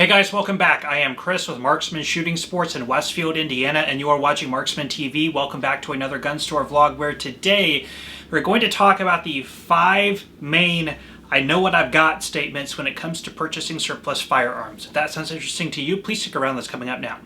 Hey guys, welcome back. I am Chris with Marksman Shooting Sports in Westfield, Indiana, and you are watching Marksman TV. Welcome back to another gun store vlog where today we're going to talk about the 5 main I know what I've got statements when it comes to purchasing surplus firearms. If that sounds interesting to you, please stick around. That's coming up now.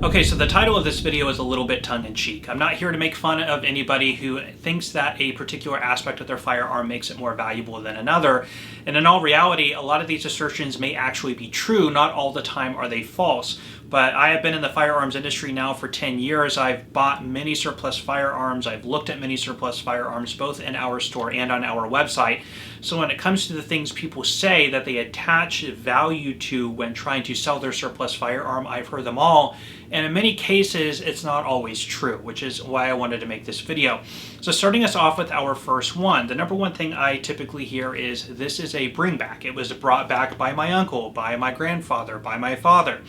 Okay, so the title of this video is a little bit tongue-in-cheek. I'm not here to make fun of anybody who thinks that a particular aspect of their firearm makes it more valuable than another. And in all reality, a lot of these assertions may actually be true. Not all the time are they false. But I have been in the firearms industry now for 10 years. I've bought many surplus firearms. I've looked at many surplus firearms, both in our store and on our website. So when it comes to the things people say that they attach value to when trying to sell their surplus firearm, I've heard them all. And in many cases, it's not always true, which is why I wanted to make this video. So starting us off with our first one, the number one thing I typically hear is, this is a bring back. It was brought back by my uncle, by my grandfather, by my father.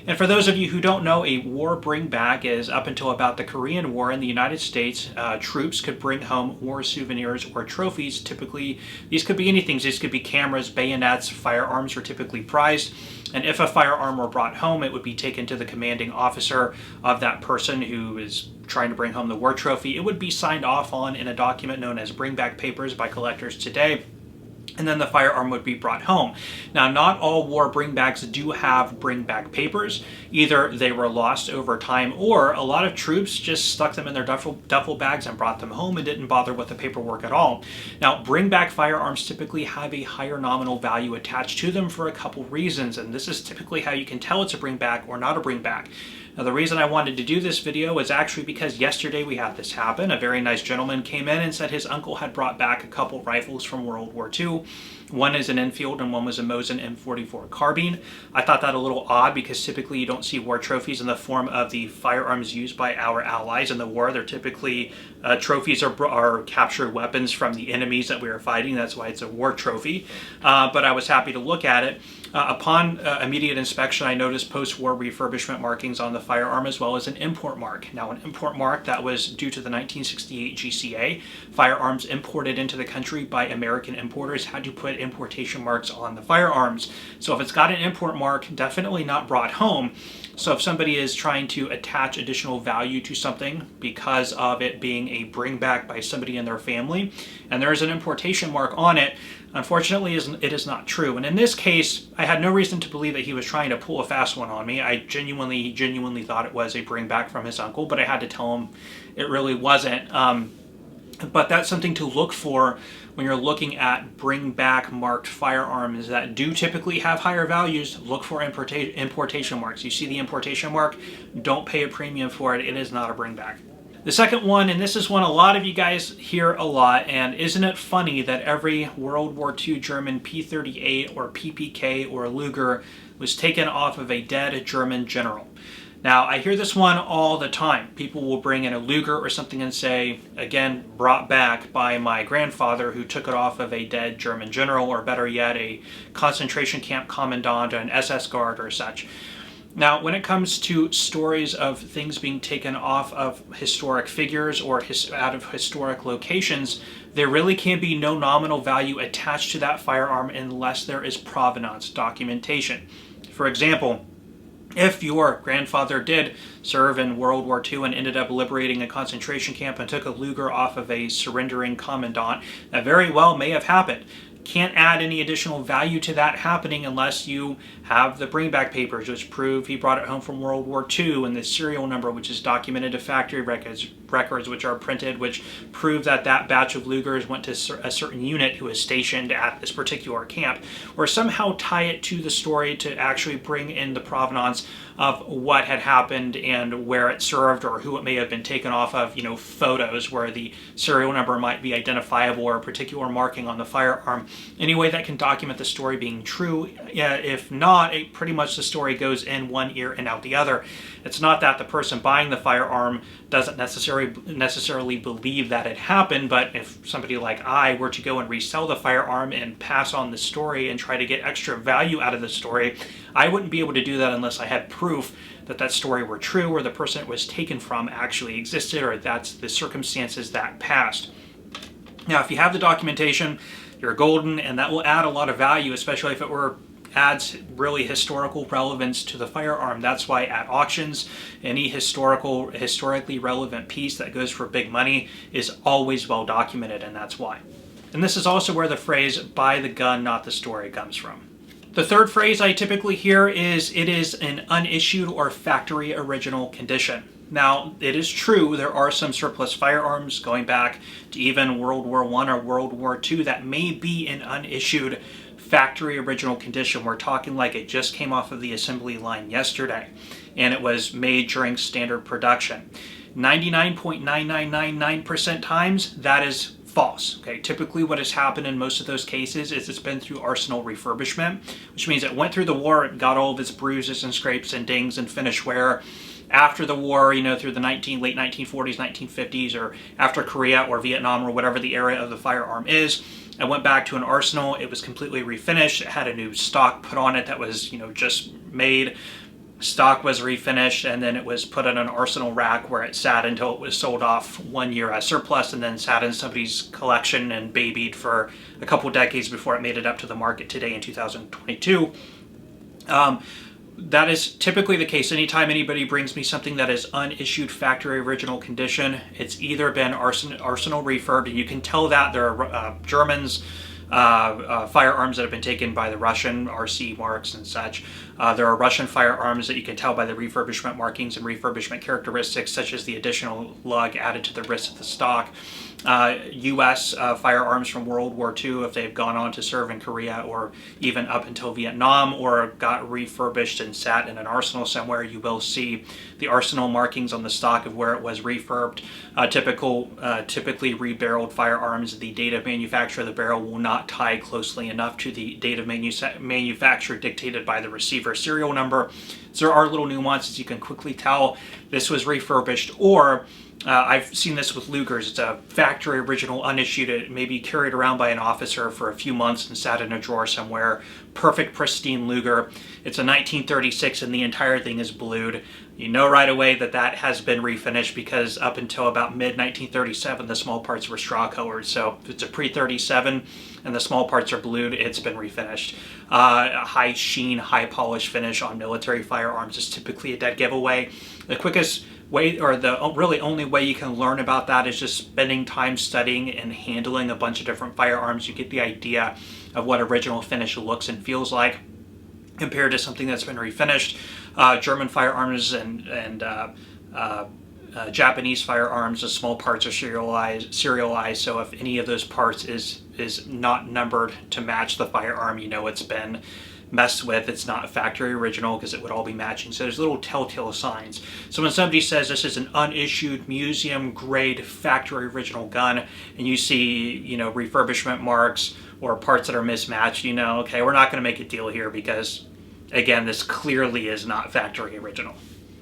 And for those of you who don't know, a war bring back is up until about the Korean War in the United States, troops could bring home war souvenirs or trophies. Typically, these could be anything. These could be cameras, bayonets, firearms are typically prized. And if a firearm were brought home, it would be taken to the commanding officer of that person who is trying to bring home the war trophy. It would be signed off on in a document known as bring back papers by collectors today. And then the firearm would be brought home. Now, not all war bringbacks do have bringback papers. Either they were lost over time, or a lot of troops just stuck them in their duffel bags and brought them home and didn't bother with the paperwork at all. Now, bringback firearms typically have a higher nominal value attached to them for a couple reasons, and this is typically how you can tell it's a bringback or not a bringback. Now, the reason I wanted to do this video is actually because yesterday we had this happen. A very nice gentleman came in and said his uncle had brought back a couple rifles from World War II. One is an Enfield and one was a Mosin M44 carbine. I thought that a little odd because typically you don't see war trophies in the form of the firearms used by our allies in the war. They're typically trophies are captured weapons from the enemies that we are fighting. That's why it's a war trophy. But I was happy to look at it. Upon immediate inspection, I noticed post-war refurbishment markings on the firearm as well as an import mark. Now, an import mark that was due to the 1968 GCA. Firearms imported into the country by American importers had to put importation marks on the firearms. So if it's got an import mark, definitely not brought home. So if somebody is trying to attach additional value to something because of it being a bringback by somebody in their family, and there is an importation mark on it, unfortunately it is not true. And in this case, I had no reason to believe that he was trying to pull a fast one on me. I genuinely thought it was a bringback from his uncle, but I had to tell him it really wasn't. But that's something to look for when you're looking at bring back marked firearms that do typically have higher values. Look for importation marks. You see the importation mark, don't pay a premium for it. It is not a bring back. The second one, and this is one a lot of you guys hear a lot, and isn't it funny that every World War II German P-38 or PPK or Luger was taken off of a dead German general? Now, I hear this one all the time. People will bring in a Luger or something and say, again, brought back by my grandfather who took it off of a dead German general, or better yet, a concentration camp commandant, an SS guard or such. Now, when it comes to stories of things being taken off of historic figures or out of historic locations, there really can be no nominal value attached to that firearm unless there is provenance documentation. For example, if your grandfather did serve in World War II and ended up liberating a concentration camp and took a Luger off of a surrendering commandant, that very well may have happened. Can't add any additional value to that happening unless you have the bringback papers, which prove he brought it home from World War II, and the serial number, which is documented to factory records which are printed, which prove that that batch of Lugers went to a certain unit who was stationed at this particular camp, or somehow tie it to the story to actually bring in the provenance of what had happened and where it served or who it may have been taken off of, photos where the serial number might be identifiable or a particular marking on the firearm. Any way that can document the story being true. If not, pretty much the story goes in one ear and out the other. It's not that the person buying the firearm doesn't necessarily believe that it happened, but if somebody like I were to go and resell the firearm and pass on the story and try to get extra value out of the story, I wouldn't be able to do that unless I had proof that that story were true, or the person it was taken from actually existed, or that's the circumstances that passed. Now, if you have the documentation, you're golden, and that will add a lot of value, especially if it adds really historical relevance to the firearm. That's why at auctions, any historically relevant piece that goes for big money is always well documented, and that's why. And this is also where the phrase "buy the gun, not the story" comes from. The third phrase I typically hear is "it is an unissued or factory original condition." Now, it is true there are some surplus firearms going back to even World War I or World War II that may be in unissued factory original condition. We're talking like it just came off of the assembly line yesterday and it was made during standard production. 99.9999% times that is false. Okay, typically what has happened in most of those cases is it's been through arsenal refurbishment, which means it went through the war, it got all of its bruises and scrapes and dings and finish wear. After the war, through the late 1940s, 1950s, or after Korea or Vietnam or whatever the era of the firearm is, it went back to an arsenal. It was completely refinished. It had a new stock put on it that was, just made. Stock was refinished, and then it was put on an arsenal rack where it sat until it was sold off 1 year as surplus, and then sat in somebody's collection and babied for a couple decades before it made it up to the market today in 2022. That is typically the case. Anytime anybody brings me something that is unissued factory original condition, it's either been arsenal refurbed, and you can tell that there are Germans, firearms that have been taken by the Russian RC marks and such. There are Russian firearms that you can tell by the refurbishment markings and refurbishment characteristics, such as the additional lug added to the wrist of the stock. U.S. Firearms from World War II, if they've gone on to serve in Korea or even up until Vietnam or got refurbished and sat in an arsenal somewhere, you will see the arsenal markings on the stock of where it was refurbed. Typically rebarreled firearms, the date of manufacture of the barrel will not tie closely enough to the date of manufacture dictated by the receiver serial number. So there are little nuances. You can quickly tell this was refurbished, or I've seen this with Lugers. It's a factory original, unissued. It may be carried around by an officer for a few months and sat in a drawer somewhere. Perfect, pristine Luger. It's a 1936 and the entire thing is blued. You know right away that that has been refinished because up until about mid-1937, the small parts were straw colored. So if it's a pre-37 and the small parts are blued, it's been refinished. A high sheen, high polish finish on military firearms is typically a dead giveaway. The quickest way, or the really only way you can learn about that, is just spending time studying and handling a bunch of different firearms. You get the idea of what original finish looks and feels like compared to something that's been refinished. German firearms and Japanese firearms, the small parts are serialized, so if any of those parts is not numbered to match the firearm, you know it's been messed with. It's not a factory original because it would all be matching. So there's little telltale signs. So when somebody says this is an unissued museum grade factory original gun, and you see refurbishment marks or parts that are mismatched, okay, we're not going to make a deal here because again, this clearly is not factory original.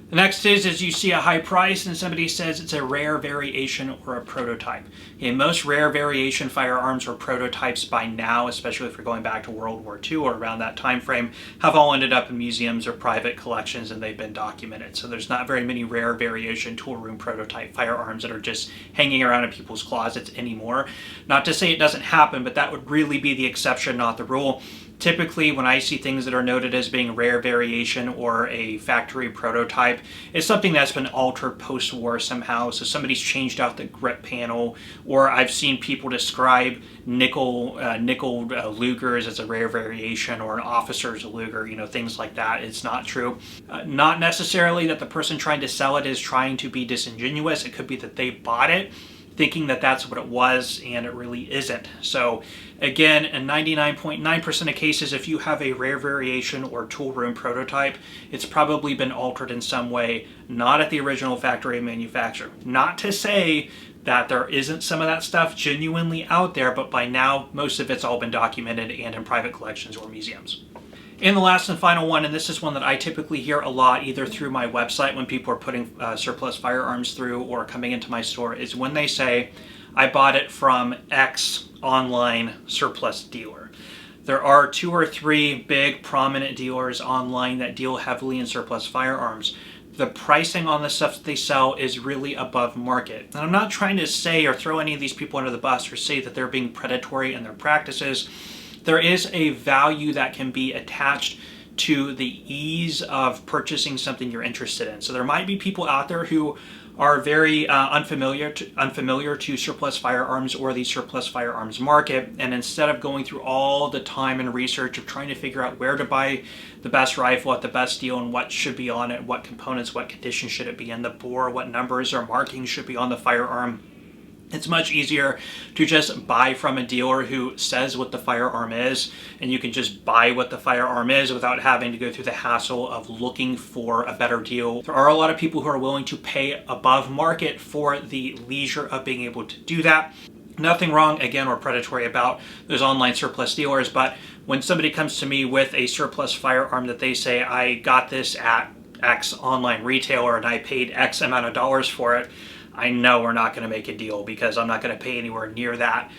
The next is you see a high price and somebody says it's a rare variation or a prototype. Okay, most rare variation firearms or prototypes by now, especially if you're going back to World War II or around that time frame, have all ended up in museums or private collections and they've been documented. So there's not very many rare variation tool room prototype firearms that are just hanging around in people's closets anymore. Not to say it doesn't happen, but that would really be the exception, not the rule. Typically, when I see things that are noted as being rare variation or a factory prototype, it's something that's been altered post-war somehow. So somebody's changed out the grip panel, or I've seen people describe nickeled Lugers as a rare variation or an officer's Luger, things like that. It's not true. Not necessarily that the person trying to sell it is trying to be disingenuous. It could be that they bought it thinking that that's what it was, and it really isn't. So again, in 99.9% of cases, if you have a rare variation or tool room prototype, it's probably been altered in some way, not at the original factory manufacturer. Not to say that there isn't some of that stuff genuinely out there, but by now, most of it's all been documented and in private collections or museums. And the last and final one, and this is one that I typically hear a lot either through my website when people are putting surplus firearms through or coming into my store, is when they say, I bought it from X online surplus dealer. There are 2 or 3 big prominent dealers online that deal heavily in surplus firearms. the pricing on the stuff that they sell is really above market. And I'm not trying to say or throw any of these people under the bus or say that they're being predatory in their practices. There is a value that can be attached to the ease of purchasing something you're interested in. So there might be people out there who are very unfamiliar to surplus firearms or the surplus firearms market, and instead of going through all the time and research of trying to figure out where to buy the best rifle at the best deal and what should be on it, what components, what condition should it be in, the bore, what numbers or markings should be on the firearm, it's much easier to just buy from a dealer who says what the firearm is, and you can just buy what the firearm is without having to go through the hassle of looking for a better deal. There are a lot of people who are willing to pay above market for the leisure of being able to do that. Nothing wrong, again, or predatory about those online surplus dealers, but when somebody comes to me with a surplus firearm that they say, I got this at X online retailer and I paid X amount of dollars for it, I know we're not going to make a deal because I'm not going to pay anywhere near that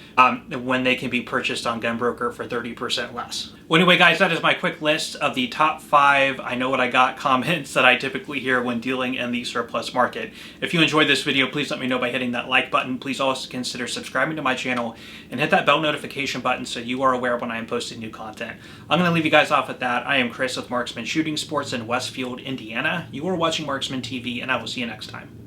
when they can be purchased on GunBroker for 30% less. Well, anyway, guys, that is my quick list of the top 5 I know what I got comments that I typically hear when dealing in the surplus market. If you enjoyed this video, please let me know by hitting that like button. Please also consider subscribing to my channel and hit that bell notification button so you are aware when I am posting new content. I'm going to leave you guys off with that. I am Chris with Marksman Shooting Sports in Westfield, Indiana. You are watching Marksman TV, and I will see you next time.